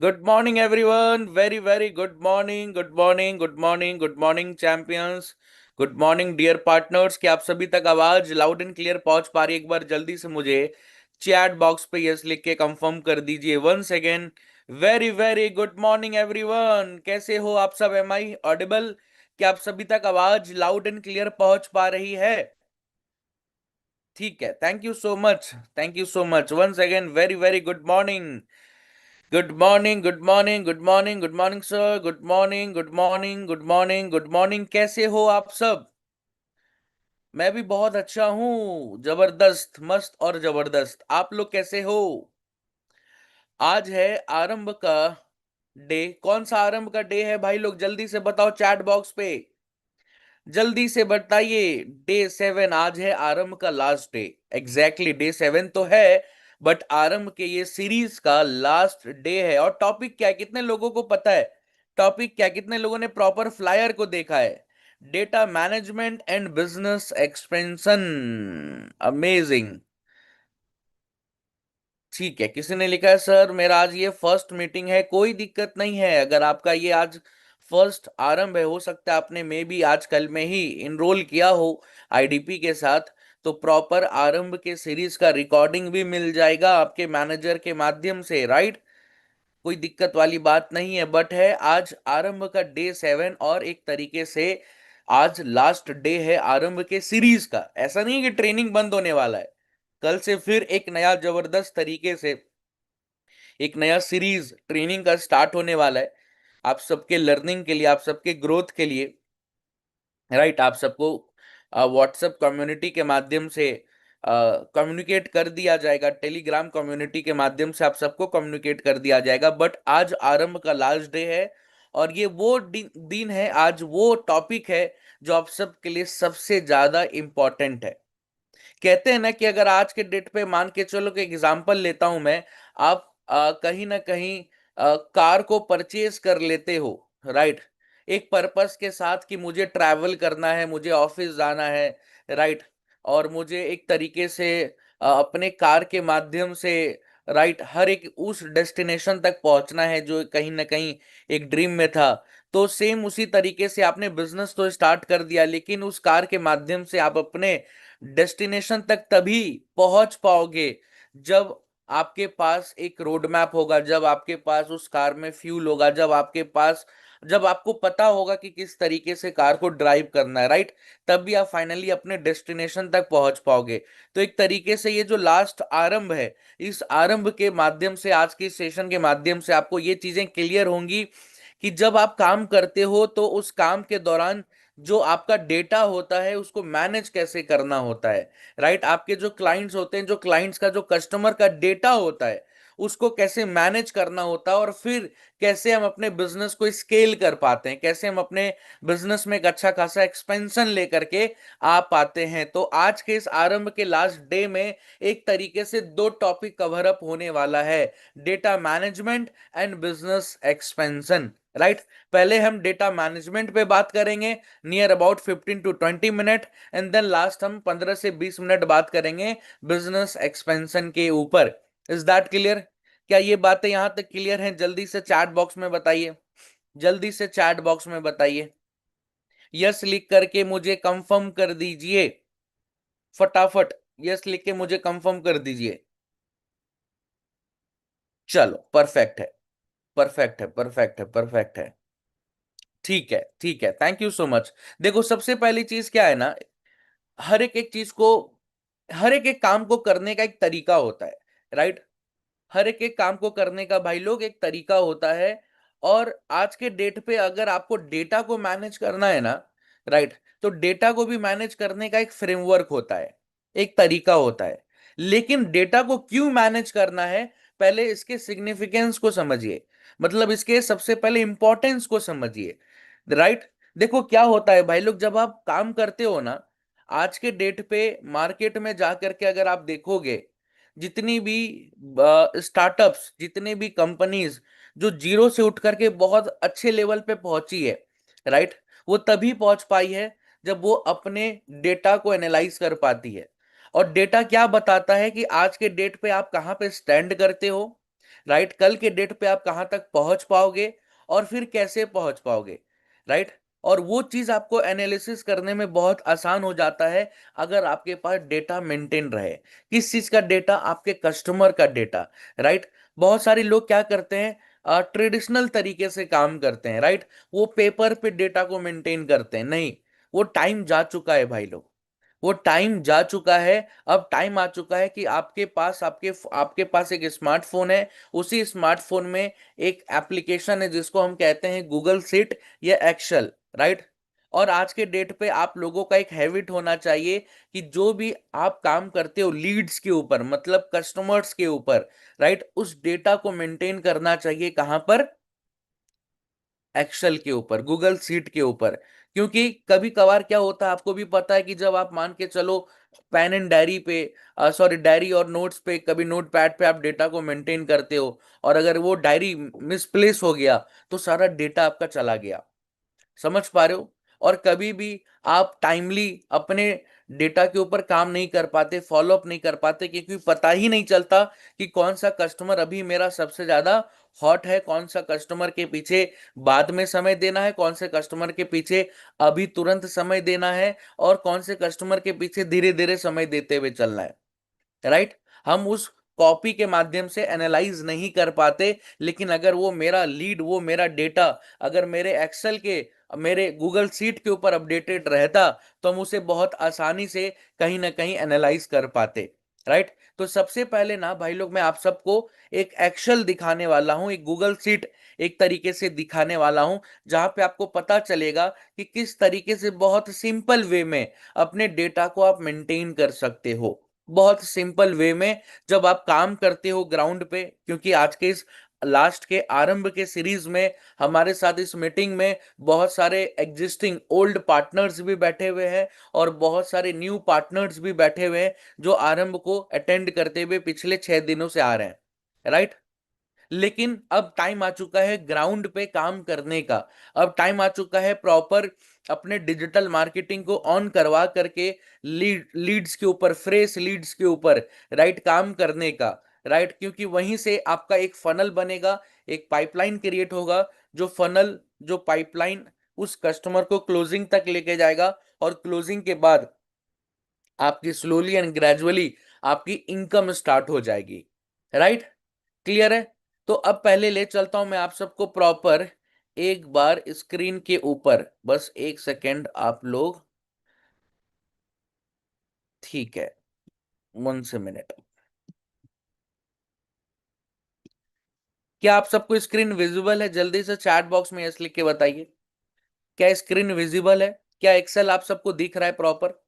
Good morning everyone, very very good morning, good morning, good morning, good morning champions. Good morning dear partners. क्या आप सभी तक आवाज loud and clear पहुंच पा रही है? एक बार जल्दी से मुझे चैट बॉक्स पे यस लिख के कंफर्म कर दीजिए। One second. Very very good morning everyone, कैसे हो आप सब? Am I audible? क्या आप सभी तक आवाज लाउड एंड क्लियर पहुंच पा रही है? ठीक है, thank you so much, thank you so much. One second. Very very good morning, good morning, good morning, good morning, good morning sir, good morning, good morning, good morning, good morning. कैसे हो आप सब? मैं भी बहुत अच्छा हूँ, जबरदस्त, मस्त और जबरदस्त। आप लोग कैसे हो? आज है आरंभ का डे। कौन सा आरंभ का डे है भाई लोग? जल्दी से बताओ चैट बॉक्स पे, जल्दी से बताइए। डे 7 आज है, आरंभ का लास्ट डे। एग्जैक्टली डे 7 तो है, बट आरंभ के ये सीरीज का लास्ट डे है। और टॉपिक क्या है, कितने लोगों को पता है? टॉपिक क्या है? कितने लोगों ने प्रॉपर फ्लायर को देखा है? Data management and business expansion. Amazing. ठीक है, किसी ने लिखा है सर मेरा आज ये फर्स्ट मीटिंग है। कोई दिक्कत नहीं है, अगर आपका ये आज फर्स्ट आरंभ है, हो सकता है आपने मे बी आज कल में ही इनरोल किया हो आईडीपी के साथ, तो प्रॉपर आरंभ के सीरीज का रिकॉर्डिंग भी मिल जाएगा आपके मैनेजर के माध्यम से, राइट? कोई दिक्कत वाली बात नहीं है। बट है आज आरंभ का डे 7, और एक तरीके से आज लास्ट डे है आरंभ के सीरीज का। ऐसा नहीं है कि ट्रेनिंग बंद होने वाला है। कल से फिर एक नया जबरदस्त तरीके से एक नया सीरीज ट्रेनिंग का स्टार्ट होने वाला है, आप सबके लर्निंग के लिए, आप सबके ग्रोथ के लिए, राइट? आप सबको व्हाट्सएप कम्युनिटी के माध्यम से कम्युनिकेट कर दिया जाएगा, टेलीग्राम कम्युनिटी के माध्यम से आप सबको कम्युनिकेट कर दिया जाएगा। बट आज आरंभ का लास्ट डे है, और ये वो दिन है, आज वो टॉपिक है जो आप सबके लिए सबसे ज्यादा इंपॉर्टेंट है। कहते हैं ना कि अगर आज के डेट पे मान के चलो कि एग्जांपल लेता हूं मैं, आप कहीं ना कहीं कार को परचेज कर लेते हो, राइट? एक पर्पस के साथ कि मुझे ट्रैवल करना है, मुझे ऑफिस जाना है, राइट? और मुझे एक तरीके से अपने कार के माध्यम से, राइट, हर एक उस डेस्टिनेशन तक पहुंचना है जो कहीं ना कहीं एक ड्रीम में था। तो सेम उसी तरीके से आपने बिजनेस तो स्टार्ट कर दिया, लेकिन उस कार के माध्यम से आप अपने डेस्टिनेशन तक तभी पहुंच पाओगे जब आपके पास एक रोड मैप होगा, जब आपके पास उस कार में फ्यूल होगा, जब आपको पता होगा कि किस तरीके से कार को ड्राइव करना है, राइट? तब भी आप फाइनली अपने डेस्टिनेशन तक पहुंच पाओगे। तो एक तरीके से ये जो लास्ट आरंभ है, इस आरंभ के माध्यम से, आज के सेशन के माध्यम से आपको ये चीजें क्लियर होंगी कि जब आप काम करते हो तो उस काम के दौरान जो आपका डेटा होता है उसको मैनेज कैसे करना होता है, राइट? आपके जो क्लाइंट्स होते हैं, जो क्लाइंट्स का, जो कस्टमर का डेटा होता है, उसको कैसे मैनेज करना होता है, और फिर कैसे हम अपने बिजनेस को स्केल कर पाते हैं, कैसे हम अपने बिजनेस में एक अच्छा खासा एक्सपेंशन लेकर के आ पाते हैं। तो आज के इस आरंभ के लास्ट डे में एक तरीके से दो टॉपिक कवर अप होने वाला है, data management and business expansion, right? पहले हम डेटा मैनेजमेंट पे बात करेंगे, near about 15 to 20 minute, and then last हम 15 से 20 मिनट बात करेंगे बिजनेस एक्सपेंशन के ऊपर। Is that clear? क्या ये बातें यहां तक क्लियर हैं? जल्दी से चैट बॉक्स में बताइए, जल्दी से चैट बॉक्स में बताइए। यस लिख करके मुझे कंफर्म कर दीजिए, फटाफट यस लिख के मुझे कंफर्म कर दीजिए। चलो, परफेक्ट है, परफेक्ट है, परफेक्ट है, परफेक्ट है। ठीक है, ठीक है, थैंक यू सो मच। देखो, सबसे पहली चीज क्या है ना, हर एक चीज को, हर एक काम को करने का एक तरीका होता है, राइट? हर एक काम को करने का भाई लोग एक तरीका होता है। और आज के डेट पे अगर आपको डेटा को मैनेज करना है ना, राइट, तो डेटा को भी मैनेज करने का एक फ्रेमवर्क होता है, एक तरीका होता है। लेकिन डेटा को क्यों मैनेज करना है, पहले इसके सिग्निफिकेंस को समझिए, मतलब इसके सबसे पहले इंपॉर्टेंस को समझिए, राइट? देखो क्या होता है भाई लोग, जब आप काम करते हो ना, आज के डेट पे मार्केट में जाकर के अगर आप देखोगे, जितनी भी स्टार्टअप्स, जितने भी कंपनीज जो जीरो से उठ करके बहुत अच्छे लेवल पे पहुंची है, राइट, वो तभी पहुंच पाई है जब वो अपने डेटा को एनालाइज कर पाती है। और डेटा क्या बताता है कि आज के डेट पे आप कहाँ पे स्टैंड करते हो, राइट, कल के डेट पे आप कहाँ तक पहुंच पाओगे और फिर कैसे पहुंच पाओगे, राइट। और वो चीज आपको एनालिसिस करने में बहुत आसान हो जाता है अगर आपके पास डेटा मेंटेन रहे। किस चीज का डेटा? आपके कस्टमर का डेटा, राइट। बहुत सारे लोग क्या करते हैं, ट्रेडिशनल तरीके से काम करते हैं, राइट। वो पेपर पे डेटा को मेंटेन करते हैं, नहीं, वो टाइम जा चुका है भाई लोग, वो टाइम जा चुका है। अब टाइम आ चुका है कि आपके पास एक स्मार्टफोन है, उसी स्मार्टफोन में एक एप्लीकेशन है जिसको हम कहते हैं गूगल सीट या एक्सेल, राइट। और आज के डेट पे आप लोगों का एक हैबिट होना चाहिए कि जो भी आप काम करते हो लीड्स के ऊपर, मतलब कस्टमर्स के ऊपर, राइट, उस डेटा को मेंटेन करना चाहिए कहां पर? एक्सेल के ऊपर, गूगल सीट के ऊपर। क्योंकि कभी कभार क्या होता है, आपको भी पता है कि जब आप मान के चलो पेन एंड डायरी पे, सॉरी डायरी और नोट्स पे, कभी नोट पैड पे आप डेटा को मेंटेन करते हो, और अगर वो डायरी मिसप्लेस हो गया तो सारा डेटा आपका चला गया। समझ पा रहे हो? और कभी भी आप टाइमली अपने डेटा के ऊपर काम नहीं कर पाते, फॉलो अप नहीं कर पाते, क्योंकि पता ही नहीं चलता कि कौन सा कस्टमर अभी मेरा सबसे ज्यादा हॉट है, कौन सा कस्टमर के पीछे बाद में समय देना है, कौन से कस्टमर के पीछे अभी तुरंत समय देना है, और कौन से कस्टमर के पीछे धीरे धीरे समय देते हुए चलना है, राइट। हम उस कॉपी के माध्यम से एनालाइज नहीं कर पाते, लेकिन अगर वो मेरा लीड, वो मेरा डेटा अगर मेरे एक्सेल के, मेरे गूगल सीट के ऊपर अपडेटेड रहता, तो हम उसे बहुत आसानी से कहीं ना कहीं एनालाइज कर पाते, राइट। तो सबसे पहले ना भाई लोग, मैं आप सबको एक एक्सेल दिखाने वाला हूं, एक गूगल सीट एक तरीके से दिखाने वाला हूं, जहां पे आपको पता चलेगा कि किस तरीके से बहुत सिंपल वे में अपने डेटा को आप मेंटेन कर सकते हो, बहुत सिंपल वे में। जब आप काम करते हो ग्राउंड पे, क्योंकि आज के इस लास्ट के आरंभ के सीरीज में हमारे साथ इस मीटिंग में बहुत सारे एग्जिस्टिंग ओल्ड पार्टनर्स भी बैठे हुए हैं और बहुत सारे न्यू पार्टनर्स भी बैठे हुए हैं जो आरंभ को अटेंड करते हुए पिछले 6 दिनों से आ रहे हैं, राइट। लेकिन अब टाइम आ चुका है ग्राउंड पे काम करने का। अब टाइम आ चुका है प्रॉपर अपने डिजिटल मार्केटिंग को ऑन करवा करके लीड्स के ऊपर, फ्रेश लीड्स के ऊपर, राइट, काम करने का, राइट। क्योंकि वहीं से आपका एक फनल बनेगा, एक पाइपलाइन क्रिएट होगा, जो फनल, जो पाइपलाइन उस कस्टमर को क्लोजिंग तक लेके जाएगा, और क्लोजिंग के बाद आपकी स्लोली एंड ग्रेजुअली आपकी इनकम स्टार्ट हो जाएगी, राइट। क्लियर है? तो अब पहले ले चलता हूं मैं आप सबको प्रॉपर एक बार स्क्रीन के ऊपर, बस एक सेकेंड आप लोग, ठीक है, 1 मिनट। क्या आप सबको स्क्रीन विजिबल है? जल्दी से चैट बॉक्स में यस लिख के बताइए, क्या स्क्रीन विजिबल है? क्या एक्सेल आप सबको दिख रहा है प्रॉपर?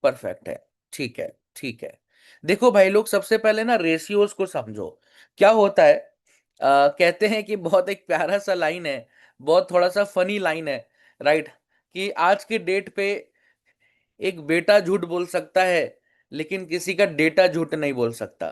परफेक्ट है, ठीक है, ठीक है। देखो भाई लोग, सबसे पहले ना रेशियोज को समझो। क्या होता है, कहते हैं कि बहुत एक प्यारा सा लाइन है, बहुत थोड़ा सा फनी लाइन है, राइट, कि आज के डेट पे एक बेटा झूठ बोल सकता है लेकिन किसी का डेटा झूठ नहीं बोल सकता,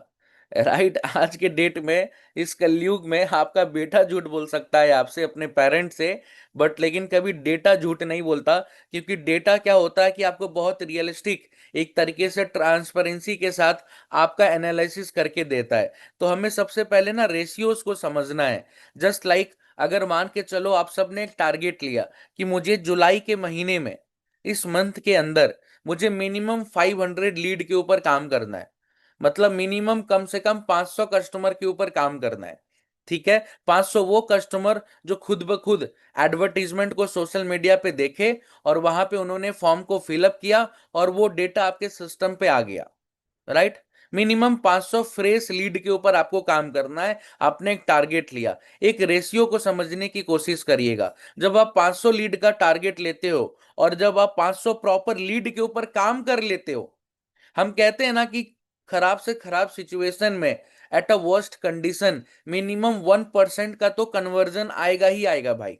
राइट। आज के डेट में, इस कलयुग में आपका बेटा झूठ बोल सकता है आपसे, अपने पेरेंट्स से, बट लेकिन कभी डेटा झूठ नहीं बोलता। क्योंकि डेटा क्या होता है कि आपको बहुत रियलिस्टिक एक तरीके से ट्रांसपेरेंसी के साथ आपका एनालिसिस करके देता है। तो हमें सबसे पहले ना रेशियोज को समझना है। जस्ट लाइक अगर मान के चलो आप सबने एक टारगेट लिया कि मुझे जुलाई के महीने में, इस मंथ के अंदर मुझे मिनिमम 500 लीड के ऊपर काम करना है, मतलब मिनिमम कम से कम 500 कस्टमर के ऊपर काम करना है, ठीक है। 500 वो कस्टमर जो खुद ब खुद एडवर्टीजमेंट को सोशल मीडिया पे देखे और वहां पे उन्होंने फॉर्म को फिलअप किया और वो डेटा आपके सिस्टम पे आ गया, राइट। मिनिमम 500 फ्रेश लीड के ऊपर आपको काम करना है। आपने एक टारगेट लिया, एक रेशियो को समझने की कोशिश करिएगा। जब आप 500 लीड का टारगेट लेते हो और जब आप 500 प्रॉपर लीड के ऊपर काम कर लेते हो, हम कहते हैं ना कि खराब से खराब सिचुएशन में, at a worst condition, minimum 1% का तो कन्वर्जन आएगा ही आएगा भाई,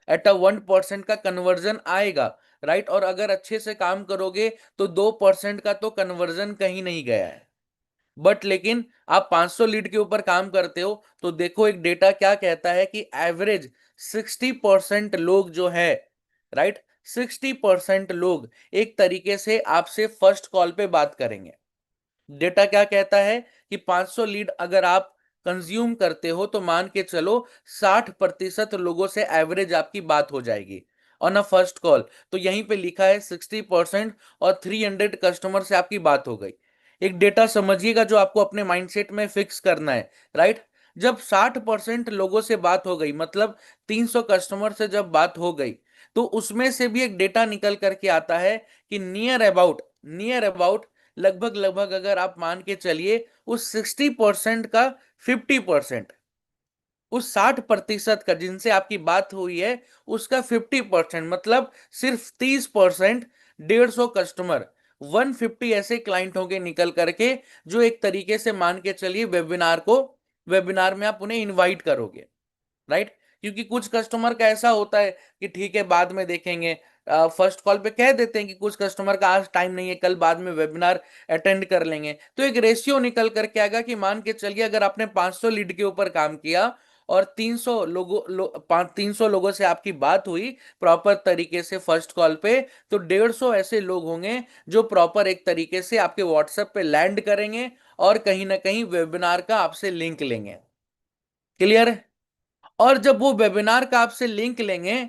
एट अ 1% का कन्वर्जन आएगा, राइट। और अगर अच्छे से काम करोगे तो 2% का तो कन्वर्जन कहीं नहीं गया है। बट लेकिन आप 500 लीड के ऊपर काम करते हो तो देखो एक डेटा क्या कहता है कि एवरेज 60% लोग जो है, राइट, 60% लोग एक तरीके से आपसे फर्स्ट कॉल पे बात करेंगे। डेटा क्या कहता है कि 500 लीड अगर आप कंज्यूम करते हो तो मान के चलो 60% लोगों से एवरेज आपकी बात हो जाएगी ऑन अ फर्स्ट कॉल। तो यहीं पे लिखा है 60% और 300 कस्टमर से आपकी बात हो गई। एक डेटा समझिएगा जो आपको अपने माइंडसेट में फिक्स करना है, राइट। जब 60% लोगों से बात हो गई, मतलब 300 कस्टमर से जब बात हो गई, तो उसमें से भी एक डेटा निकल करके आता है कि नियर अबाउट लगभग लगभग अगर आप मान के चलिए उस 60% का 50%, उस 60% का जिनसे आपकी बात हुई है उसका 50%, मतलब सिर्फ 30%, 150 कस्टमर, 150 ऐसे क्लाइंट होंगे निकल करके जो एक तरीके से मान के चलिए वेबिनार में आप उन्हें इनवाइट करोगे, राइट। क्योंकि कुछ कस्टमर का ऐसा होता है कि ठीक है बाद में देखेंगे, फर्स्ट कॉल पे कह देते हैं कि कुछ कस्टमर का आज टाइम नहीं है, कल बाद में वेबिनार अटेंड कर लेंगे। तो एक रेशियो निकल करके आएगा कि मान के चलिए अगर आपने 500 लीड के ऊपर काम किया और 300 लोगों से आपकी बात हुई प्रॉपर तरीके से फर्स्ट कॉल पे, तो 150 ऐसे लोग होंगे जो प्रॉपर एक तरीके से आपके व्हाट्सएप पे लैंड करेंगे और कहीं ना कहीं वेबिनार का आपसे लिंक लेंगे। क्लियर है? और जब वो वेबिनार का आपसे लिंक लेंगे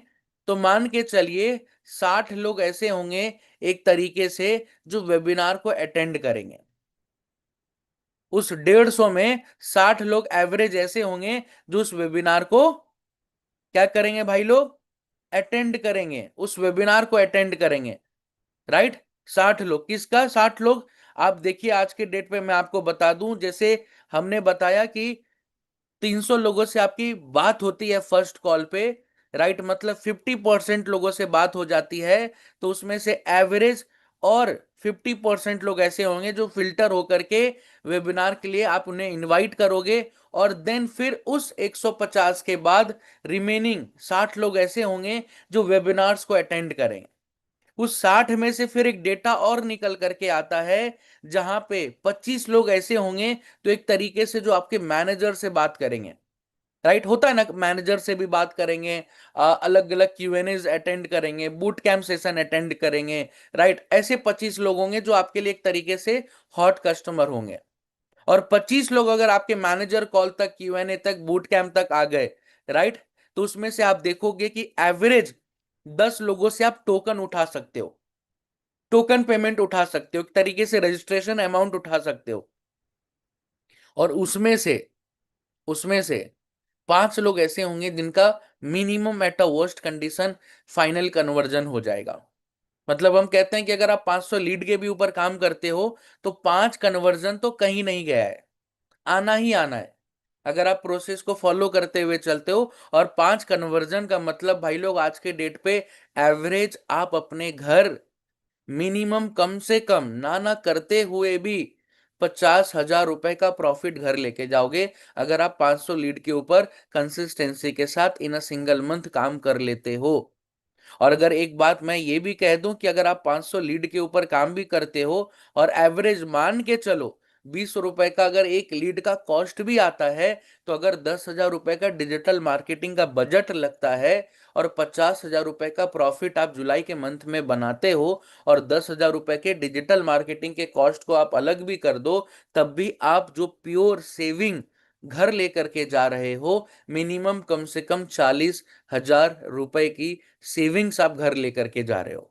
तो मान के चलिए 60 लोग ऐसे होंगे एक तरीके से जो वेबिनार को अटेंड करेंगे। उस 150 में 60 लोग एवरेज ऐसे होंगे जो उस वेबिनार को क्या करेंगे भाई लोग, अटेंड करेंगे, उस वेबिनार को अटेंड करेंगे, राइट। 60 लोग, किसका 60 लोग? आप देखिए आज के डेट पे मैं आपको बता दूं, जैसे हमने बताया कि 300 लोगों से आपकी बात होती है फर्स्ट कॉल पे, राइट, मतलब 50% लोगों से बात हो जाती है। तो उसमें से एवरेज और 50% लोग ऐसे होंगे जो फिल्टर होकर के वेबिनार के लिए आप उन्हें इनवाइट करोगे, और देन फिर उस 150 के बाद रिमेनिंग 60 लोग ऐसे होंगे जो वेबिनार्स को अटेंड करेंगे। उस 60 में से फिर एक डेटा और निकल करके आता है जहां पे 25 लोग ऐसे होंगे तो एक तरीके से जो आपके मैनेजर से बात करेंगे, राइट। होता है ना, मैनेजर से भी बात करेंगे, अलग अलग क्यूएनएज अटेंड करेंगे, बूट कैंप सेशन अटेंड करेंगे, राइट। ऐसे 25 लोग होंगे जो आपके लिए एक तरीके से हॉट कस्टमर होंगे। और 25 लोग अगर आपके मैनेजर कॉल तक, क्यूएनए तक, बूट कैंप तक आ गए, राइट, तो उसमें से आप देखोगे कि एवरेज 10 लोगों से आप टोकन उठा सकते हो, टोकन पेमेंट उठा सकते हो, एक तरीके से रजिस्ट्रेशन अमाउंट उठा सकते हो। और उसमें से 5 लोग ऐसे होंगे जिनका minimum at a worst condition final conversion हो जाएगा। मतलब हम कहते हैं कि अगर आप 500 लीड के भी ऊपर काम करते हो तो 5 कन्वर्जन तो कहीं नहीं गया है, आना ही आना है अगर आप प्रोसेस को फॉलो करते हुए चलते हो। और 5 कन्वर्जन का मतलब भाई लोग आज के डेट पे एवरेज आप अपने घर मिनिमम कम से कम ना करते हुए भी 50,000 रुपए का प्रॉफिट घर लेके जाओगे अगर आप 500 लीड के ऊपर कंसिस्टेंसी के साथ इन अ सिंगल मंथ काम कर लेते हो। और अगर एक बात मैं ये भी कह दूं कि अगर आप 500 लीड के ऊपर काम भी करते हो और एवरेज मान के चलो 20 रुपए का अगर एक लीड का कॉस्ट भी आता है, तो अगर 10,000 रुपए का डिजिटल मार्केटिंग का बजट लगता है और 50,000 रुपए का प्रॉफिट आप जुलाई के मंथ में बनाते हो और 10,000 रुपए के डिजिटल मार्केटिंग के कॉस्ट को आप अलग भी कर दो, तब भी आप जो प्योर सेविंग घर लेकर के जा रहे हो, मिनिमम कम से कम 40,000 रुपए की सेविंग्स आप घर लेकर के जा रहे हो।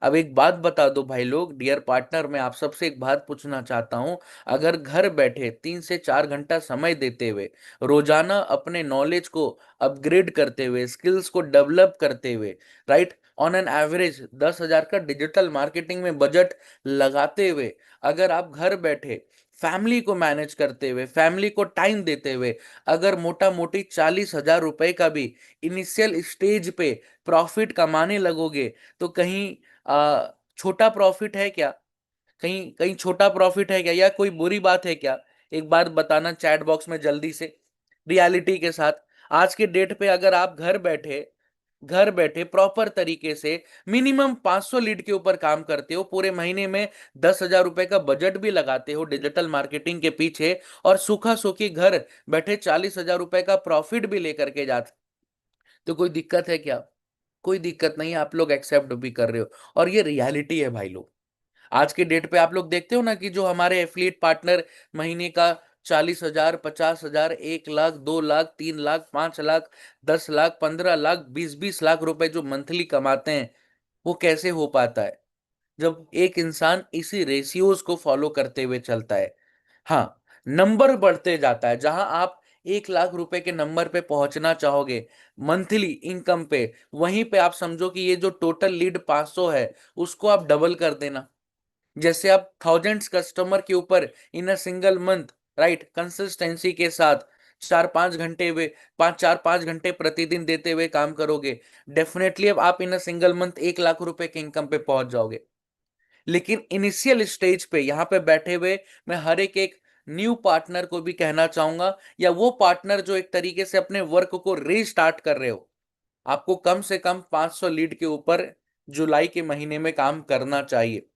अब एक बात बता दो भाई लोग, डियर पार्टनर, मैं आप सबसे एक बात पूछना चाहता हूं। अगर घर बैठे 3 से 4 घंटा समय देते हुए रोजाना अपने नॉलेज को अपग्रेड करते हुए, स्किल्स को डेवलप करते हुए, राइट, ऑन एन एवरेज 10,000 का डिजिटल मार्केटिंग में बजट लगाते हुए, अगर आप घर बैठे फैमिली को मैनेज करते हुए, फैमिली को टाइम देते हुए, अगर मोटा मोटी 40,000 रुपए का भी इनिशियल स्टेज पे प्रॉफिट कमाने लगोगे, तो कहीं छोटा प्रॉफिट है क्या? कहीं कहीं छोटा प्रॉफिट है क्या, या कोई बुरी बात है क्या? एक बात बताना चैट बॉक्स में जल्दी से, रियलिटी के साथ। आज के डेट पे अगर आप घर बैठे प्रॉपर तरीके से मिनिमम 500 लीड के ऊपर काम करते हो, पूरे महीने में 10,000 रुपए का बजट भी लगाते हो डिजिटल मार्केटिंग के पीछे, और सूखा सूखी घर बैठे 40,000 रुपए का प्रॉफिट भी लेकर के जाते, तो कोई दिक्कत है क्या? कोई दिक्कत नहीं है, आप लोग एक्सेप्ट भी कर रहे हो। और ये रियलिटी है भाई लोग। आज के डेट पे आप लोग देखते हो ना कि जो हमारे एफिलिएट पार्टनर महीने का 40,000, 50,000, 1 लाख, 2 लाख, 3 लाख, 5 लाख, 10 लाख, 15 लाख, 20-20 लाख रुपए जो मंथली कमाते हैं, वो कैसे हो पाता है? जब एक इंसान इसी रेशियोज को फॉलो करते हुए चलता है। हाँ, नंबर बढ़ते जाता है। जहां आप 1 लाख रुपए के नंबर पे पहुंचना चाहोगे मंथली इनकम पे, वहीं पे आप समझो कि ये जो टोटल लीड 500 है, उसको आप डबल कर देना। जैसे आप थाउजेंड्स कस्टमर के ऊपर in a single month, right, consistency के साथ 4-5 घंटे हुए, 5-4-5 घंटे प्रतिदिन देते हुए काम करोगे, डेफिनेटली अब आप इन अ सिंगल मंथ 1 लाख रुपए के इनकम पे पहुंच जाओगे। लेकिन इनिशियल स्टेज पे यहाँ पे बैठे हुए मैं हर एक न्यू पार्टनर को भी कहना चाहूंगा, या वो पार्टनर जो एक तरीके से अपने वर्क को रीस्टार्ट कर रहे हो, आपको कम से कम 500 लीड के ऊपर जुलाई के महीने में काम करना चाहिए।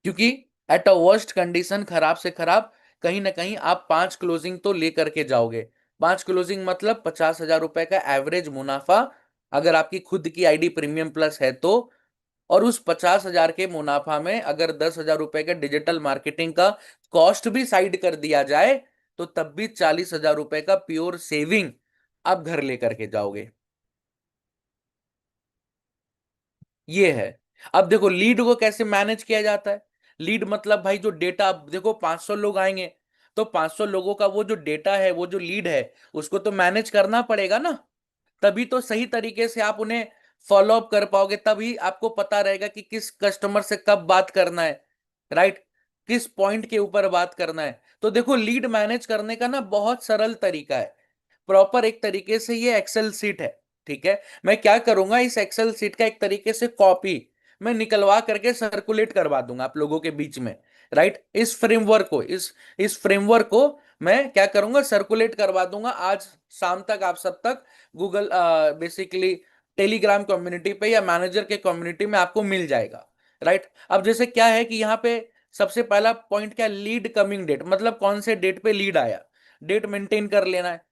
क्योंकि एट अ वर्स्ट कंडीशन, खराब से खराब, कहीं ना कहीं आप 5 क्लोजिंग तो लेकर के जाओगे। 5 क्लोजिंग मतलब 50,000 रुपए का एवरेज मुनाफा, अगर आपकी खुद की आईडी प्रीमियम प्लस है तो। और उस 50,000 के मुनाफा में अगर 10,000 रुपए का डिजिटल मार्केटिंग का कॉस्ट भी साइड कर दिया जाए, तो तब भी 40,000 रुपए का प्योर सेविंग आप घर लेकर के जाओगे। ये है। अब देखो लीड को कैसे मैनेज किया जाता है। लीड मतलब भाई जो डेटा, अब देखो 500 लोग आएंगे, तो 500 लोगों का वो जो डेटा है, वो जो लीड है, उसको तो मैनेज करना पड़ेगा ना। तभी तो सही तरीके से आप उन्हें फॉलो अप कर पाओगे, तभी आपको पता रहेगा कि किस कस्टमर से कब बात करना है, राइट, किस पॉइंट के ऊपर बात करना है। तो देखो लीड मैनेज करने का ना बहुत सरल तरीका है। प्रॉपर एक तरीके से ये एक्सेल सीट है, ठीक है। मैं क्या करूंगा, इस एक्सेल सीट का एक तरीके से कॉपी मैं निकलवा करके सर्कुलेट करवा दूंगा आप लोगों के बीच में, राइट। इस फ्रेमवर्क को मैं क्या करूंगा, सर्कुलेट करवा दूंगा आज शाम तक आप सब तक। गूगल बेसिकली टेलीग्राम कम्युनिटी पे या मैनेजर के कम्युनिटी में आपको मिल जाएगा, राइट। अब जैसे क्या है कि यहाँ पे सबसे पहला पॉइंट क्या, लीड कमिंग डेट, मतलब कौन से डेट पे लीड आया, डेट मेंटेन कर लेना है।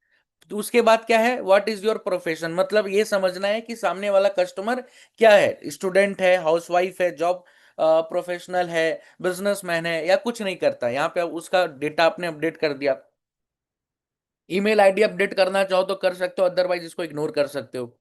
तो उसके बाद क्या है, व्हाट इज योर प्रोफेशन, मतलब ये समझना है कि सामने वाला कस्टमर क्या है, स्टूडेंट है, हाउसवाइफ है, जॉब प्रोफेशनल है, बिजनेसमैन है, या कुछ नहीं करता है। यहाँ पे उसका डेटा आपने अपडेट कर दिया। ईमेल आईडी अपडेट करना चाहो तो कर सकते हो, अदरवाइज इसको इग्नोर कर सकते हो।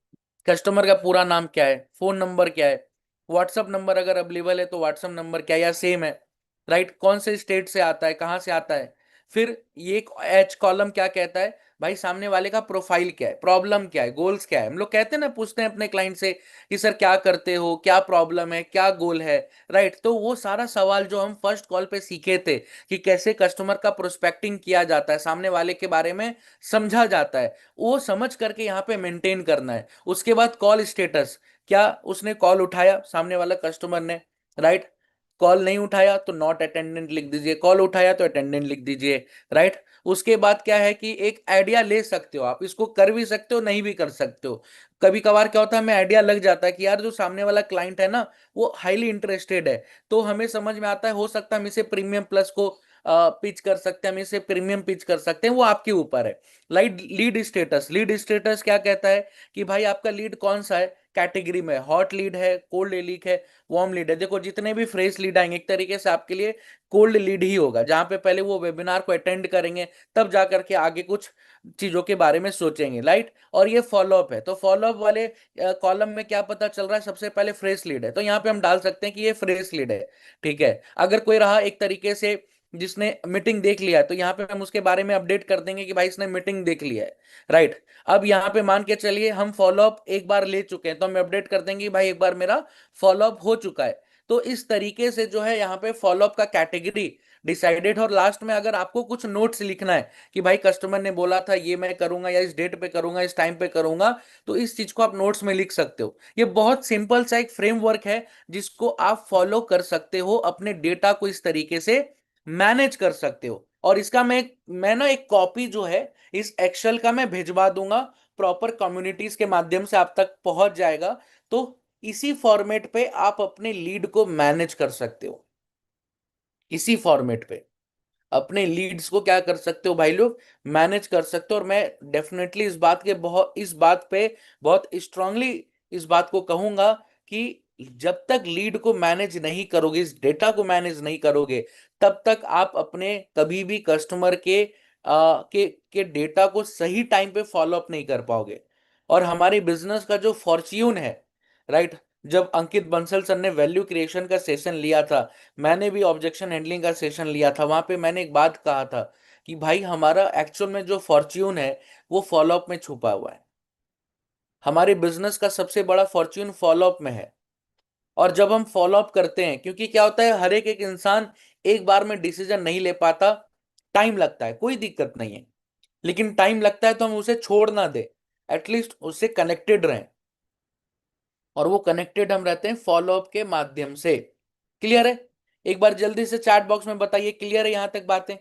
कस्टमर का पूरा नाम क्या है, फोन नंबर क्या है, व्हाट्सअप नंबर अगर अवेलेबल है तो व्हाट्सअप नंबर क्या है या सेम है, राइट, कौन से स्टेट से आता है, कहाँ से आता है। फिर ये एच कॉलम क्या कहता है, भाई सामने वाले का प्रोफाइल क्या है, प्रॉब्लम क्या है, गोल्स क्या है। हम लोग कहते हैं ना, पूछते हैं अपने क्लाइंट से कि सर क्या करते हो, क्या प्रॉब्लम है, क्या गोल है, राइट। तो वो सारा सवाल जो हम फर्स्ट कॉल पे सीखे थे कि कैसे कस्टमर का प्रोस्पेक्टिंग किया जाता है, सामने वाले के बारे में समझा जाता है, वो समझ करके यहाँ पे मेंटेन करना है। उसके बाद कॉल स्टेटस, क्या उसने कॉल उठाया सामने वाला कस्टमर ने, राइट। कॉल नहीं उठाया तो नॉट अटेंडेंट लिख दीजिए, कॉल उठाया तो अटेंडेंट लिख दीजिए, राइट। उसके बाद क्या है कि एक आइडिया ले सकते हो आप, इसको कर भी सकते हो, नहीं भी कर सकते हो। कभी कभार क्या होता है, हमें आइडिया लग जाता है कि यार जो सामने वाला क्लाइंट है ना, वो हाईली इंटरेस्टेड है, तो हमें समझ में आता है, हो सकता है हम इसे प्रीमियम प्लस को पिच कर सकते हैं, हम इसे प्रीमियम पिच कर सकते हैं, वो आपके ऊपर है। Like lead status, lead status क्या कहता है कि भाई आपका लीड कौन सा है कैटेगरी में, हॉट लीड है, कोल्ड लीड है, वार्म लीड है। देखो जितने भी फ्रेश लीड आएंगे एक तरीके से आपके लिए कोल्ड लीड ही होगा, जहां पे पहले वो वेबिनार को अटेंड करेंगे, तब जाकर के आगे कुछ चीजों के बारे में सोचेंगे, राइट। और ये फॉलोअप है, तो फॉलोअप वाले कॉलम में क्या पता चल रहा है, सबसे पहले फ्रेश लीड है, तो यहाँ पे हम डाल सकते हैं कि ये फ्रेश लीड है, ठीक है। अगर कोई रहा एक तरीके से जिसने मीटिंग देख लिया है, तो यहाँ पे हम उसके बारे में अपडेट कर देंगे कि भाई इसने मीटिंग देख लिया है, राइट। अब यहाँ पे मान के चलिए हम फॉलोअप एक बार ले चुके हैं, तो हम अपडेट कर देंगे कि भाई एक बार मेरा फॉलोअप हो चुका है। तो इस तरीके से जो है यहाँ पे फॉलोअप का कैटेगरी डिसाइडेड। और लास्ट में अगर आपको कुछ नोट्स लिखना है कि भाई कस्टमर ने बोला था ये मैं करूंगा, या इस डेट पे करूंगा, इस टाइम पे करूंगा, तो इस चीज को आप नोट्स में लिख सकते हो। ये बहुत सिंपल सा एक फ्रेमवर्क है जिसको आप फॉलो कर सकते हो, अपने डेटा को इस तरीके से मैनेज कर सकते हो। और इसका मैं ना एक कॉपी जो है इस एक्सेल का मैं भिजवा दूंगा, प्रॉपर कम्युनिटीज के माध्यम से आप तक पहुंच जाएगा। तो इसी फॉर्मेट पे आप अपने लीड को मैनेज कर सकते हो, इसी फॉर्मेट पे अपने लीड्स को क्या कर सकते हो भाई लोग, मैनेज कर सकते हो। और मैं डेफिनेटली इस बात पे बहुत स्ट्रांगली इस बात को कहूंगा कि जब तक लीड को मैनेज नहीं करोगे, इस डेटा को मैनेज नहीं करोगे, तब तक आप अपने कभी भी कस्टमर के डेटा को सही टाइम पे फॉलो अप नहीं कर पाओगे। और हमारे बिजनेस का जो फॉर्च्यून है, राइट, जब अंकित बंसल सर ने वैल्यू क्रिएशन का सेशन लिया था, मैंने भी ऑब्जेक्शन हैंडलिंग का सेशन लिया था, वहां पे मैंने एक बात कहा था कि भाई हमारा एक्चुअल में जो फॉर्च्यून है वो फॉलो अप में छुपा हुआ है। हमारे बिजनेस का सबसे बड़ा फॉर्च्यून फॉलो अप में है। और जब हम फॉलो अप करते हैं, क्योंकि क्या होता है, हर एक एक इंसान एक बार में डिसीजन नहीं ले पाता, टाइम लगता है, कोई दिक्कत नहीं है, लेकिन टाइम लगता है तो हम उसे छोड़ ना दे, एटलीस्ट उससे कनेक्टेड रहें। और वो कनेक्टेड हम रहते हैं फॉलो अप के माध्यम से। क्लियर है? एक बार जल्दी से चैट बॉक्स में बताइए, क्लियर है यहां तक बातें?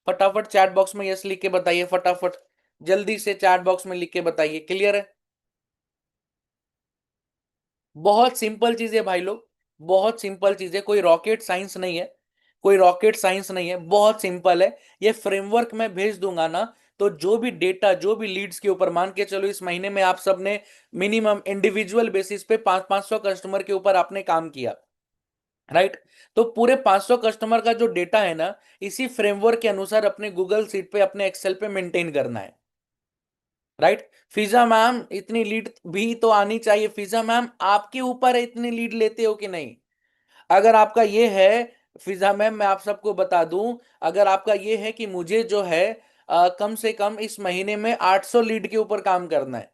फटाफट चैट बॉक्स में यस लिख के बताइए, फटाफट जल्दी से चैट बॉक्स में लिख के बताइए, क्लियर है? बहुत सिंपल चीज है भाई लोग, बहुत सिंपल चीज है, कोई रॉकेट साइंस नहीं है, कोई रॉकेट साइंस नहीं है, बहुत सिंपल है। ये फ्रेमवर्क मैं भेज दूंगा ना, तो जो भी डेटा, जो भी लीड्स के ऊपर, मान के चलो इस महीने में आप सबने मिनिमम इंडिविजुअल बेसिस पे 500 कस्टमर के ऊपर आपने काम किया, राइट? तो पूरे 500 कस्टमर का जो डेटा है ना, इसी फ्रेमवर्क के अनुसार अपने गूगल सीट पे, अपने एक्सेल पे मेंटेन करना है, राइट? फिजा मैम इतनी लीड भी तो आनी चाहिए। फिजा मैम आपके ऊपर है, इतनी लीड लेते हो कि नहीं? अगर आपका ये है, फिजा मैम मैं आप सबको बता दूं, अगर आपका ये है कि मुझे जो है कम से कम इस महीने में 800 लीड के ऊपर काम करना है,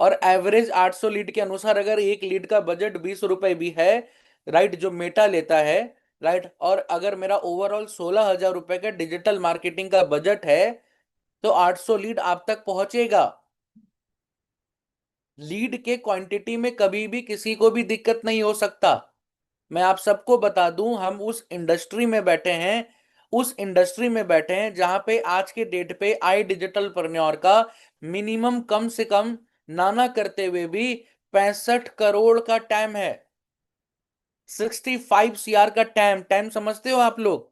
और एवरेज 800 लीड के अनुसार अगर एक लीड का बजट 20 रुपए भी है, राइट, जो मेटा लेता है, राइट, और अगर मेरा ओवरऑल 16,000 रुपए का डिजिटल मार्केटिंग का बजट है, तो 800 लीड आप तक पहुंचेगा। लीड के क्वांटिटी में कभी भी किसी को भी दिक्कत नहीं हो सकता। मैं आप सबको बता दूं, हम उस इंडस्ट्री में बैठे हैं, उस इंडस्ट्री में बैठे हैं जहां पे आज के डेट पे आई डिजिटल परन्योर का मिनिमम कम से कम, नाना करते हुए भी, 65 करोड़ का टैम है। 65 CR का टैम, टैम समझते हो आप लोग?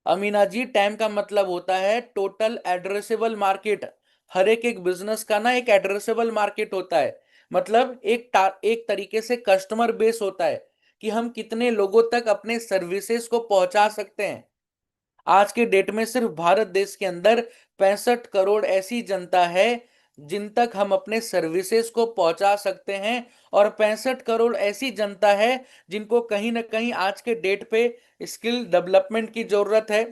अमीना जी, टैम का मतलब होता है टोटल एड्रेसेबल मार्केट। हर एक एक बिजनेस का ना एक एड्रेसेबल मार्केट होता है, मतलब एक तरीके से कस्टमर बेस होता है, कि हम कितने लोगों तक अपने सर्विसेज को पहुंचा सकते हैं। आज के डेट में सिर्फ भारत देश के अंदर 65 करोड़ ऐसी जनता है जिन तक हम अपने सर्विसेज को पहुंचा सकते हैं, और 65 करोड़ ऐसी जनता है जिनको कहीं ना कहीं आज के डेट पे स्किल डेवलपमेंट की जरूरत है,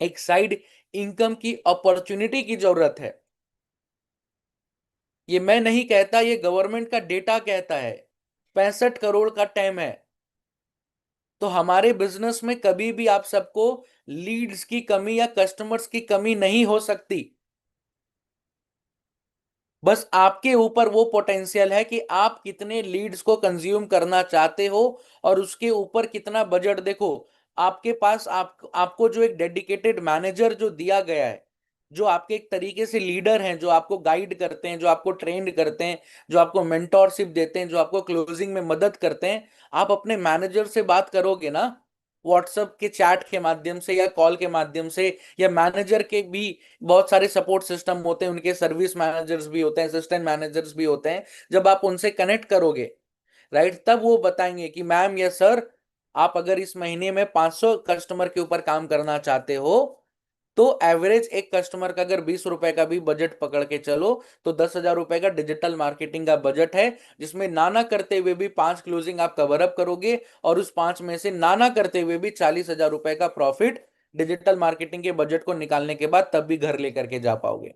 एक साइड इनकम की अपॉर्चुनिटी की जरूरत है। ये मैं नहीं कहता, ये गवर्नमेंट का डेटा कहता है। 65 करोड़ का टाइम है। तो हमारे बिजनेस में कभी भी आप सबको लीड्स की कमी या कस्टमर्स की कमी नहीं हो सकती। बस आपके ऊपर वो पोटेंशियल है कि आप कितने लीड्स को कंज्यूम करना चाहते हो, और उसके ऊपर कितना बजट। देखो, आपके पास आपको जो एक डेडिकेटेड मैनेजर जो दिया गया है, जो आपके एक तरीके से लीडर हैं, जो आपको गाइड करते हैं, जो आपको ट्रेंड करते हैं, जो आपको मेंटोरशिप देते हैं, जो आपको क्लोजिंग में मदद करते हैं, आप अपने मैनेजर से बात करोगे ना, व्हाट्सएप के चैट के माध्यम से या कॉल के माध्यम से, या मैनेजर के भी बहुत सारे सपोर्ट सिस्टम होते हैं, उनके सर्विस मैनेजर्स भी होते हैं, असिस्टेंट मैनेजर्स भी होते हैं। जब आप उनसे कनेक्ट करोगे, राइट, तब वो बताएंगे कि मैम या सर, आप अगर इस महीने में 500 कस्टमर के ऊपर काम करना चाहते हो, तो एवरेज एक कस्टमर का अगर 20 रुपए का भी बजट पकड़ के चलो, तो 10,000 रुपए का डिजिटल मार्केटिंग का बजट है, जिसमें नाना करते हुए भी 5 क्लोजिंग आप कवर अप करोगे, और उस 5 में से नाना करते हुए भी 40,000 रुपए का प्रॉफिट डिजिटल मार्केटिंग के बजट को निकालने के बाद तब भी घर लेकर के जा पाओगे।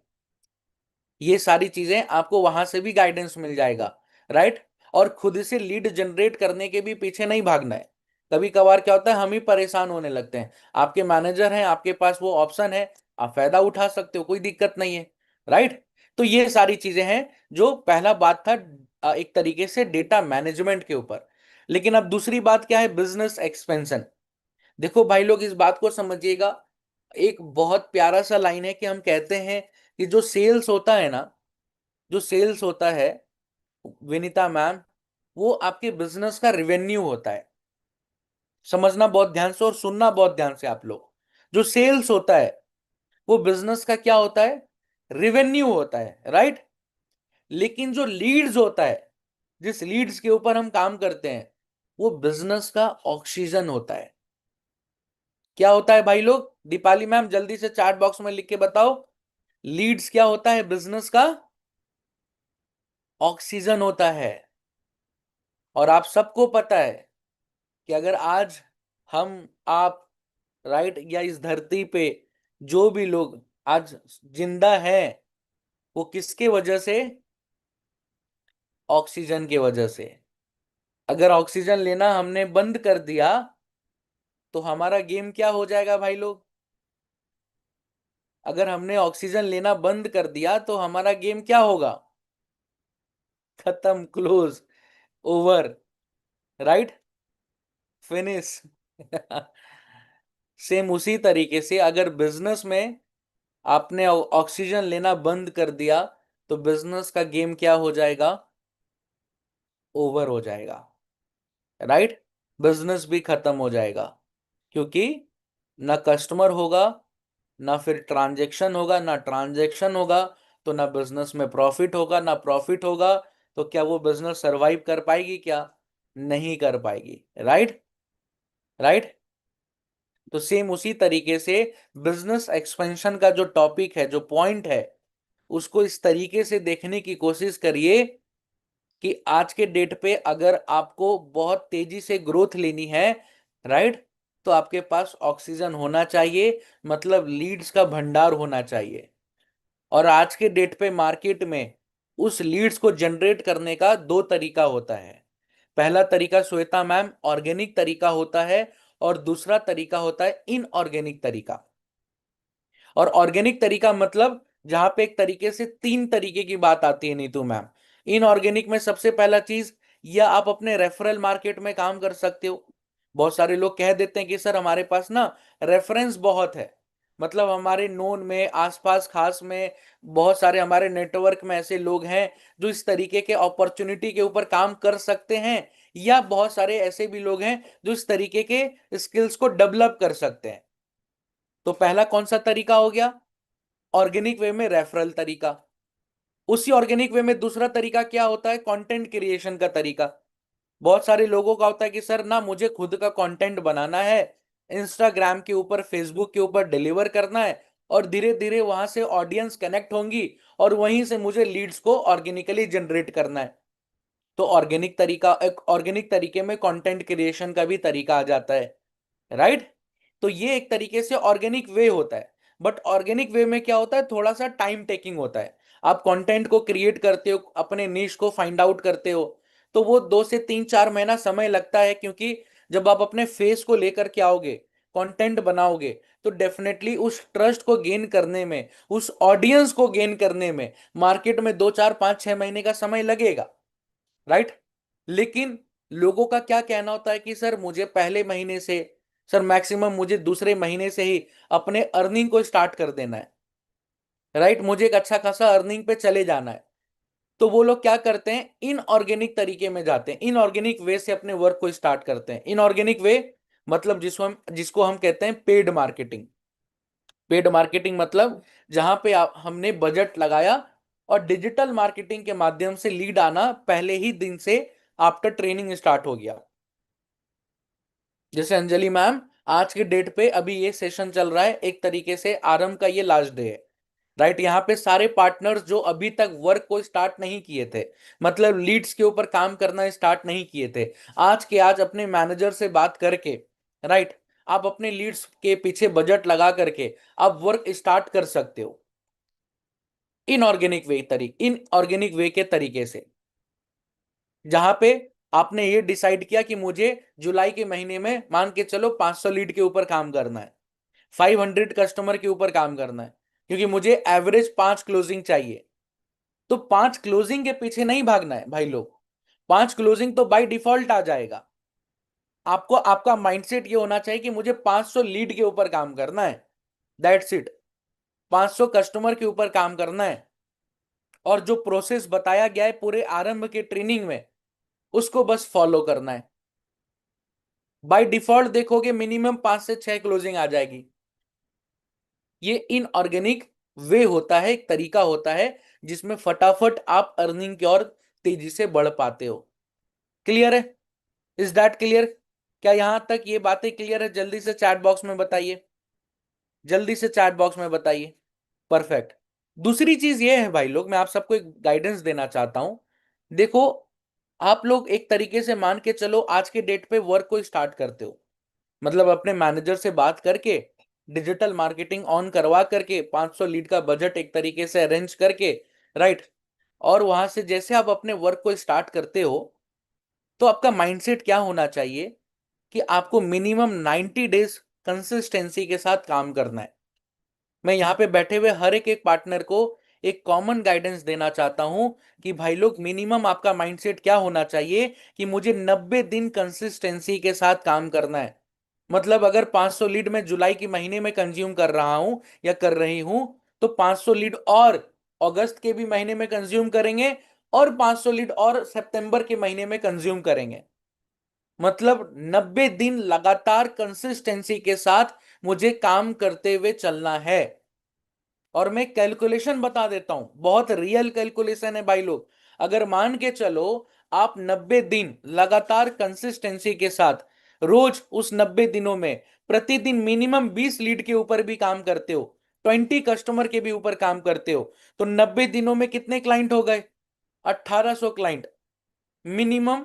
ये सारी चीजें आपको वहां से भी गाइडेंस मिल जाएगा, राइट? और खुद से लीड जनरेट करने के भी पीछे नहीं भागना है। कभी कभार क्या होता है, हम ही परेशान होने लगते हैं। आपके मैनेजर हैं, आपके पास वो ऑप्शन है, आप फायदा उठा सकते हो, कोई दिक्कत नहीं है, राइट? तो ये सारी चीजें हैं, जो पहला बात था एक तरीके से डेटा मैनेजमेंट के ऊपर। लेकिन अब दूसरी बात क्या है, बिजनेस एक्सपेंशन। देखो भाई लोग, इस बात को समझिएगा, एक बहुत प्यारा सा लाइन है कि हम कहते हैं कि जो सेल्स होता है ना, जो सेल्स होता है, विनीता मैम, वो आपके बिजनेस का रिवेन्यू होता है। समझना बहुत ध्यान से और सुनना बहुत ध्यान से आप लोग। जो सेल्स होता है वो बिजनेस का क्या होता है? रिवेन्यू होता है, राइट? लेकिन जो लीड्स होता है, जिस लीड्स के ऊपर हम काम करते हैं वो बिजनेस का ऑक्सीजन होता है। क्या होता है भाई लोग? दीपाली मैम जल्दी से चैट बॉक्स में लिख के बताओ, लीड्स क्या होता है? बिजनेस का ऑक्सीजन होता है। और आप सबको पता है कि अगर आज हम आप राइट या इस धरती पे जो भी लोग आज जिंदा हैं वो किसके वजह से? ऑक्सीजन की वजह से। अगर ऑक्सीजन लेना हमने बंद कर दिया तो हमारा गेम क्या हो जाएगा भाई लोग? अगर हमने ऑक्सीजन लेना बंद कर दिया तो हमारा गेम क्या होगा? खत्म, close, over, right, finish. Same उसी तरीके से अगर बिजनेस में आपने ऑक्सीजन लेना बंद कर दिया तो बिजनेस का गेम क्या हो जाएगा? ओवर हो जाएगा, राइट। बिजनेस भी खत्म हो जाएगा, क्योंकि ना कस्टमर होगा, ना फिर ट्रांजैक्शन होगा, ना ट्रांजैक्शन होगा तो ना बिजनेस में प्रॉफिट होगा, ना प्रॉफिट होगा तो क्या वो बिजनेस सरवाइव कर पाएगी? क्या नहीं कर पाएगी, राइट। राइट। तो सेम उसी तरीके से बिजनेस एक्सपेंशन का जो टॉपिक है, जो पॉइंट है, उसको इस तरीके से देखने की कोशिश करिए कि आज के डेट पे अगर आपको बहुत तेजी से ग्रोथ लेनी है, राइट, तो आपके पास ऑक्सीजन होना चाहिए, मतलब लीड्स का भंडार होना चाहिए। और आज के डेट पे मार्केट में उस लीड्स को जनरेट करने का दो तरीका होता है। पहला तरीका श्वेता मैम ऑर्गेनिक तरीका होता है, और दूसरा तरीका होता है इनऑर्गेनिक तरीका। और ऑर्गेनिक तरीका मतलब जहां पे एक तरीके से तीन तरीके की बात आती है नीतू मैम। इनऑर्गेनिक में सबसे पहला चीज, या आप अपने रेफरल मार्केट में काम कर सकते हो। बहुत सारे लोग कह देते हैं कि सर हमारे पास ना रेफरेंस बहुत है, मतलब हमारे नोन में, आसपास खास में बहुत सारे हमारे नेटवर्क में ऐसे लोग हैं जो इस तरीके के अपॉर्चुनिटी के ऊपर काम कर सकते हैं, या बहुत सारे ऐसे भी लोग हैं जो इस तरीके के स्किल्स को डेवलप कर सकते हैं। तो पहला कौन सा तरीका हो गया? ऑर्गेनिक वे में रेफरल तरीका। उसी ऑर्गेनिक वे में दूसरा तरीका क्या होता है? कंटेंट क्रिएशन का तरीका। बहुत सारे लोगों का होता है कि सर ना मुझे खुद का कंटेंट बनाना है, इंस्टाग्राम के ऊपर, फेसबुक के ऊपर डिलीवर करना है, और धीरे धीरे वहां से ऑडियंस कनेक्ट होंगी और वहीं से मुझे लीड्स को ऑर्गेनिकली जनरेट करना है। तो ऑर्गेनिक तरीका, एक ऑर्गेनिक तरीके में कंटेंट क्रिएशन का भी तरीका आ जाता है, राइट। तो ये एक तरीके से ऑर्गेनिक वे होता है। बट ऑर्गेनिक वे में क्या होता है? थोड़ा सा टाइम टेकिंग होता है। आप कंटेंट को क्रिएट करते हो, अपने निश को फाइंड आउट करते हो, तो वो 2 से 3 4 महीना समय लगता है, क्योंकि जब आप अपने फेस को लेकर के आओगे, कंटेंट बनाओगे, तो डेफिनेटली उस ट्रस्ट को गेन करने में, उस ऑडियंस को गेन करने में मार्केट में 2 4 5 6 महीने का समय लगेगा, राइट। लेकिन लोगों का क्या कहना होता है कि सर मुझे पहले महीने से, सर मैक्सिमम मुझे दूसरे महीने से ही अपने अर्निंग को स्टार्ट कर देना है, राइट, मुझे एक अच्छा खासा अर्निंग पे चले जाना है। तो वो लोग क्या करते हैं? इनऑर्गेनिक तरीके में जाते हैं, इनऑर्गेनिक वे से अपने वर्क को स्टार्ट करते हैं। इनऑर्गेनिक वे मतलब जिसको हम कहते हैं पेड मार्केटिंग। पेड मार्केटिंग मतलब जहां पे हमने बजट लगाया और डिजिटल मार्केटिंग के माध्यम से लीड आना पहले ही दिन से आफ्टर ट्रेनिंग स्टार्ट हो गया। जैसे अंजलि मैम, आज के डेट पे अभी ये सेशन चल रहा है, एक तरीके से आरंभ का ये लास्ट डे है, राइट। यहाँ पे सारे पार्टनर्स जो अभी तक वर्क को स्टार्ट नहीं किए थे, मतलब लीड्स के ऊपर काम करना स्टार्ट नहीं किए थे, आज के आज अपने मैनेजर से बात करके, राइट, आप अपने लीड्स के पीछे बजट लगा करके आप वर्क स्टार्ट कर सकते हो इनऑर्गेनिक वे के तरीके से। जहां पे आपने ये डिसाइड किया कि मुझे जुलाई के महीने में मान के चलो 500 लीड के ऊपर काम करना है, 500 कस्टमर के ऊपर काम करना है, क्योंकि मुझे एवरेज 5 क्लोजिंग चाहिए। तो 5 क्लोजिंग के पीछे नहीं भागना है भाई लोग, 5 क्लोजिंग तो बाय डिफॉल्ट आ जाएगा। आपको आपका माइंडसेट ये होना चाहिए कि मुझे 500 लीड के ऊपर काम करना है, दैट्स इट। 500 कस्टमर के ऊपर काम करना है, और जो प्रोसेस बताया गया है पूरे आरंभ के ट्रेनिंग में, उसको बस फॉलो करना है। बाय डिफॉल्ट देखोगे मिनिमम 5 से 6 क्लोजिंग आ जाएगी। ये इनऑर्गेनिक वे होता है, एक तरीका होता है जिसमें फटाफट आप अर्निंग की ओर तेजी से बढ़ पाते हो। क्लियर है? Is that clear? क्या यहां तक ये बातें क्लियर है? जल्दी से चैट बॉक्स में बताइए, जल्दी से चैट बॉक्स में बताइए। परफेक्ट। दूसरी चीज ये है भाई लोग, मैं आप सबको एक गाइडेंस देना चाहता हूं। देखो, आप लोग एक तरीके से मान के चलो आज के डेट पे वर्क को स्टार्ट करते हो, मतलब अपने मैनेजर से बात करके डिजिटल मार्केटिंग ऑन करवा करके 500 लीड का बजट एक तरीके से अरेंज करके, राइट। और वहां से जैसे आप अपने वर्क को स्टार्ट करते हो, तो आपका माइंडसेट क्या होना चाहिए कि आपको मिनिमम 90 डेज कंसिस्टेंसी के साथ काम करना है। मैं यहाँ पे बैठे हुए हर एक एक पार्टनर को एक कॉमन गाइडेंस देना चाहता हूं कि भाई लोग, मिनिमम आपका माइंडसेट क्या होना चाहिए कि मुझे 90 दिन कंसिस्टेंसी के साथ काम करना है। मतलब अगर 500 लीड मैं जुलाई के महीने में कंज्यूम कर रहा हूं या कर रही हूं, तो 500 लीड और अगस्त के भी महीने में कंज्यूम करेंगे, और 500 लीड और सितंबर के महीने में कंज्यूम करेंगे। मतलब 90 दिन लगातार कंसिस्टेंसी के साथ मुझे काम करते हुए चलना है। और मैं कैलकुलेशन बता देता हूं, बहुत रियल कैलकुलेशन है भाई लोग। अगर मान के चलो आप 90 दिन लगातार कंसिस्टेंसी के साथ रोज उस 90 दिनों में प्रतिदिन मिनिमम 20 लीड के ऊपर भी काम करते हो, 20 कस्टमर के भी ऊपर काम करते हो, तो 90 दिनों में कितने क्लाइंट हो गए? 1800 क्लाइंट। मिनिमम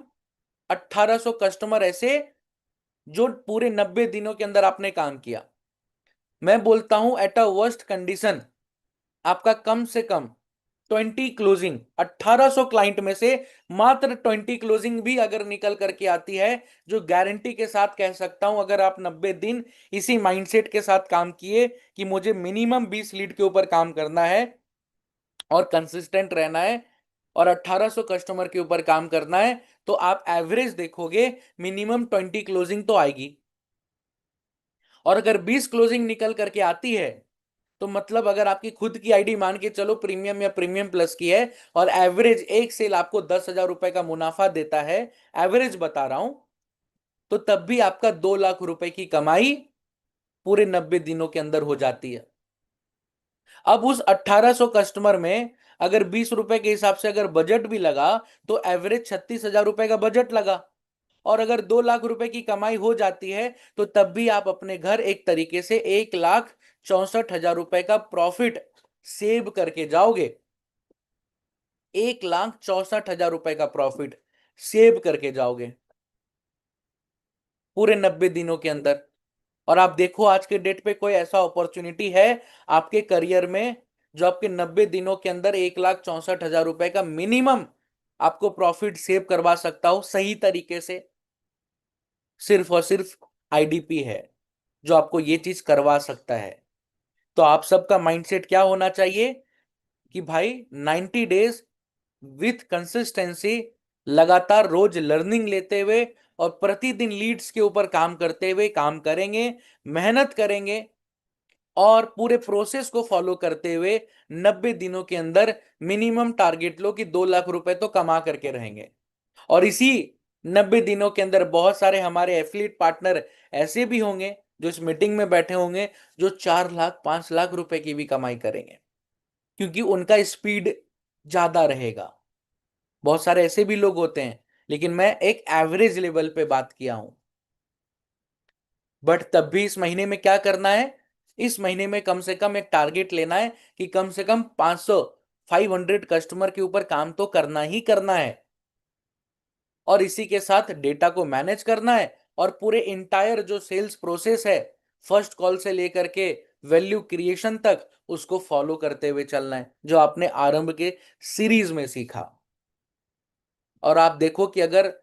1800 कस्टमर ऐसे जो पूरे 90 दिनों के अंदर आपने काम किया। मैं बोलता हूं एट अ वर्स्ट कंडीशन आपका कम से कम 20 क्लोजिंग, 1800 क्लाइंट में से मात्र 20 क्लोजिंग भी अगर निकल करके आती है, जो गारंटी के साथ कह सकता हूं, अगर आप 90 दिन इसी माइंडसेट के साथ काम किए कि मुझे मिनिमम 20 लीड के ऊपर काम करना है और कंसिस्टेंट रहना है और 1800 कस्टमर के ऊपर काम करना है, तो आप एवरेज देखोगे मिनिमम 20 क्लोजिंग तो आएगी। और अगर 20 क्लोजिंग निकल करके आती है, तो मतलब अगर आपकी खुद की आईडी मान के चलो प्रीमियम या प्रीमियम प्लस की है, और एवरेज एक सेल आपको 10,000 रुपए का मुनाफा देता है, एवरेज बता रहा हूं, तो तब भी आपका 2 लाख रुपए की कमाई पूरे 90 दिनों के अंदर हो जाती है। अब उस 1800 कस्टमर में अगर 20 रुपए के हिसाब से अगर बजट भी लगा, तो एवरेज 36,000 रुपए का बजट लगा। और अगर 2 लाख रुपए की कमाई हो जाती है, तो तब भी आप अपने घर एक तरीके से 1,64,000 रुपए का प्रॉफिट सेव करके जाओगे। 1,64,000 रुपए का प्रॉफिट सेव करके जाओगे पूरे 90 दिनों के अंदर। और आप देखो आज के डेट पे कोई ऐसा अपॉर्चुनिटी है आपके करियर में जो आपके 90 दिनों के अंदर 1,64,000 रुपए का मिनिमम आपको प्रॉफिट सेव करवा सकता हो सही तरीके से? सिर्फ और सिर्फ आईडीपी है जो आपको ये चीज करवा सकता है। तो आप सबका माइंडसेट क्या होना चाहिए कि भाई 90 डेज विथ कंसिस्टेंसी, लगातार रोज लर्निंग लेते हुए और प्रतिदिन लीड्स के ऊपर काम करते हुए काम करेंगे, मेहनत करेंगे और पूरे प्रोसेस को फॉलो करते हुए 90 दिनों के अंदर मिनिमम टारगेट लो कि 2 लाख रुपए तो कमा करके रहेंगे। और इसी 90 दिनों के अंदर बहुत सारे हमारे एफिलिएट पार्टनर ऐसे भी होंगे जो इस मीटिंग में बैठे होंगे, जो 4 लाख 5 लाख रुपए की भी कमाई करेंगे, क्योंकि उनका स्पीड ज्यादा रहेगा। बहुत सारे ऐसे भी लोग होते हैं, लेकिन मैं एक एवरेज लेवल पे बात किया हूं। बट तब भी इस महीने में क्या करना है? इस महीने में कम से कम एक टारगेट लेना है कि कम से कम 500 500 कस्टमर के ऊपर काम तो करना ही करना है, और इसी के साथ डेटा को मैनेज करना है, और पूरे इंटायर जो सेल्स प्रोसेस है, फर्स्ट कॉल से लेकर के वैल्यू क्रिएशन तक, उसको फॉलो करते हुए चलना है, जो आपने आरंभ के सीरीज में सीखा। और आप देखो कि अगर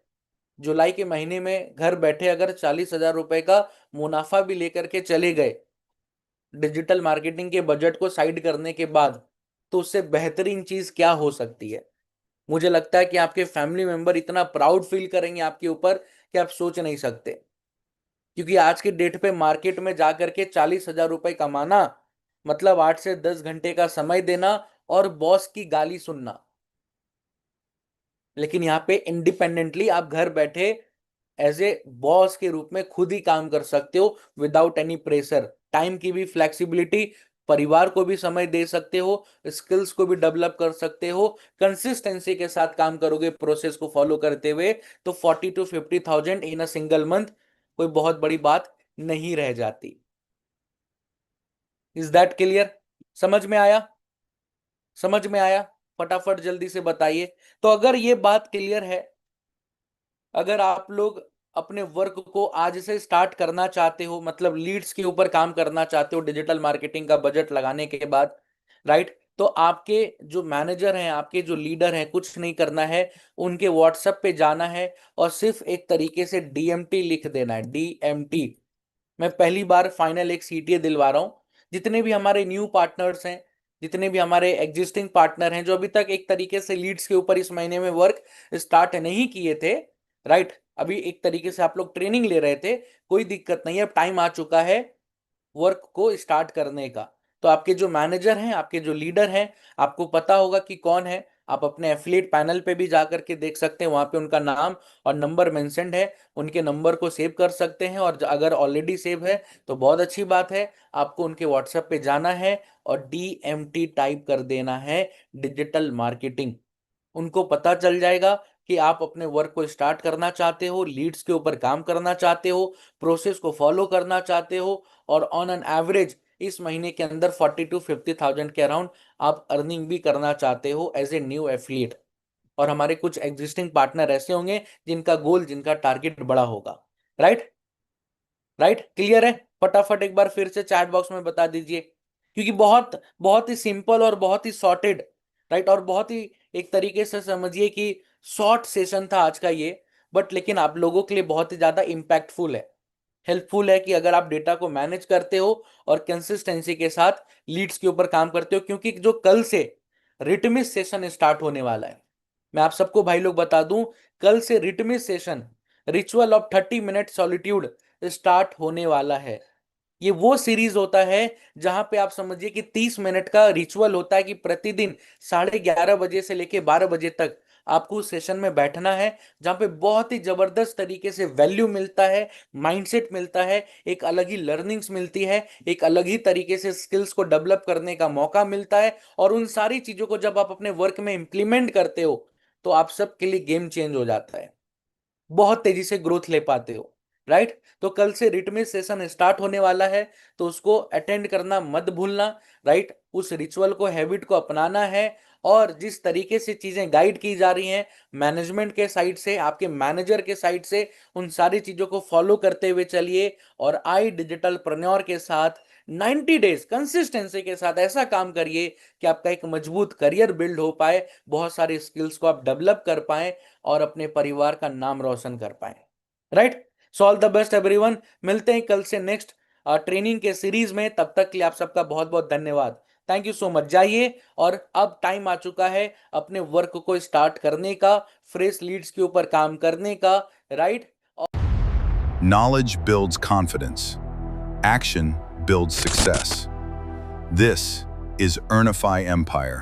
जुलाई के महीने में घर बैठे अगर 40,000 रुपए का मुनाफा भी लेकर के चले गए डिजिटल मार्केटिंग के बजट को साइड करने के बाद, तो उससे बेहतरीन चीज क्या हो सकती है? मुझे लगता है कि आपके फैमिली मेंबर इतना प्राउड फील करेंगे आपके ऊपर कि आप सोच नहीं सकते। क्योंकि आज के डेट पे मार्केट में जाकर के 40,000 रुपए कमाना मतलब 8 से 10 घंटे का समय देना और बॉस की गाली सुनना। लेकिन यहाँ पे इंडिपेंडेंटली आप घर बैठे एज ए बॉस के रूप में खुद ही काम कर सकते हो विदाउट एनी प्रेशर, टाइम की भी फ्लेक्सिबिलिटी, परिवार को भी समय दे सकते हो, स्किल्स को भी डेवलप कर सकते हो, कंसिस्टेंसी के साथ काम करोगे प्रोसेस को फॉलो करते हुए, तो 40 to 50,000 in a single month कोई बहुत बड़ी बात नहीं रह जाती। Is that clear? समझ में आया? समझ में आया? फटाफट जल्दी से बताइए। तो अगर ये बात क्लियर है, अगर आप लोग अपने वर्क को आज से स्टार्ट करना चाहते हो, मतलब लीड्स के ऊपर काम करना चाहते हो डिजिटल मार्केटिंग का बजट लगाने के बाद, राइट, तो आपके जो मैनेजर हैं, आपके जो लीडर हैं, कुछ नहीं करना है, उनके व्हाट्सएप पे जाना है और सिर्फ एक तरीके से डीएमटी लिख देना है, डीएमटी। मैं पहली बार फाइनल एक सीटीए दिलवा रहा हूं। जितने भी हमारे न्यू पार्टनर्स हैं, जितने भी हमारे एग्जिस्टिंग पार्टनर हैं, जो अभी तक एक तरीके से लीड्स के ऊपर इस महीने में वर्क स्टार्ट नहीं किए थे, राइट, अभी एक तरीके से आप लोग ट्रेनिंग ले रहे थे, कोई दिक्कत नहीं है, अब टाइम आ चुका है वर्क को स्टार्ट करने का। तो आपके जो मैनेजर हैं, आपके जो लीडर हैं, आपको पता होगा कि कौन है। आप अपने एफिलिएट पैनल पे भी जा करके देख सकते हैं, वहां पे उनका नाम और नंबर मेंशन्ड है, उनके नंबर को सेव कर सकते हैं। और अगर ऑलरेडी सेव है तो बहुत अच्छी बात है, आपको उनके व्हाट्सएप पे जाना है और डीएमटी टाइप कर देना है, डिजिटल मार्केटिंग। उनको पता चल जाएगा कि आप अपने वर्क को स्टार्ट करना चाहते हो, लीड्स के ऊपर काम करना चाहते हो, प्रोसेस को फॉलो करना चाहते हो, और ऑन एन एवरेज इस महीने के अंदर 40 to 50,000 के अराउंड आप अर्निंग भी करना चाहते हो एज ए न्यू एफिलिएट। और हमारे कुछ एग्जिस्टिंग पार्टनर ऐसे होंगे जिनका गोल, जिनका टारगेट बड़ा होगा। राइट? राइट, क्लियर है? फटाफट एक बार फिर से चैट बॉक्स में बता दीजिए, क्योंकि बहुत बहुत ही सिंपल और बहुत ही सॉर्टेड, राइट, और बहुत ही एक तरीके से समझिए कि शॉर्ट सेशन था आज का ये, बट लेकिन आप लोगों के लिए बहुत ही ज्यादा इंपैक्टफुल है, हेल्पफुल है, कि अगर आप डेटा को मैनेज करते हो और कंसिस्टेंसी के साथ लीड्स के ऊपर काम करते हो। क्योंकि जो कल से रिटमिस सेशन स्टार्ट होने वाला है, मैं आप सबको भाई लोग बता दूं, कल से रिटमिस session, ritual of 30 minute solitude start होने वाला है। ये वो सीरीज होता है जहां पे आप समझिए कि 30 मिनट का रिचुअल होता है, कि प्रतिदिन 11:30 बजे से लेके 12 बजे तक आपको उस सेशन में बैठना है, जहां पे बहुत ही जबरदस्त तरीके से वैल्यू मिलता है, माइंडसेट मिलता है, एक अलग ही लर्निंग्स मिलती है, एक अलग ही तरीके से स्किल्स को डेवलप करने का मौका मिलता है। और उन सारी चीजों को जब आप अपने वर्क में इंप्लीमेंट करते हो, तो आप सबके लिए गेम चेंज हो जाता है, बहुत तेजी से ग्रोथ ले पाते हो। राइट? तो कल से रिटमिस सेशन स्टार्ट होने वाला है, तो उसको अटेंड करना मत भूलना। राइट? उस रिचुअल को, हैबिट को अपनाना है। और जिस तरीके से चीजें गाइड की जा रही हैं मैनेजमेंट के साइड से, आपके मैनेजर के साइड से, उन सारी चीजों को फॉलो करते हुए चलिए। और आई डिजिटल प्रन्योर के साथ 90 डेज कंसिस्टेंसी के साथ ऐसा काम करिए कि आपका एक मजबूत करियर बिल्ड हो पाए, बहुत सारे स्किल्स को आप डेवलप कर पाए और अपने परिवार का नाम रोशन कर पाए। Right? So all the best everyone, मिलते हैं कल से नेक्स्ट ट्रेनिंग के सीरीज में। तब तक के लिए आप सबका बहुत बहुत धन्यवाद। Thank you so much. जाइए, और अब टाइम आ चुका है अपने वर्क को स्टार्ट करने का, फ्रेश लीड्स के ऊपर काम करने का। Right? Knowledge builds confidence. Action builds success. This is Earnify Empire.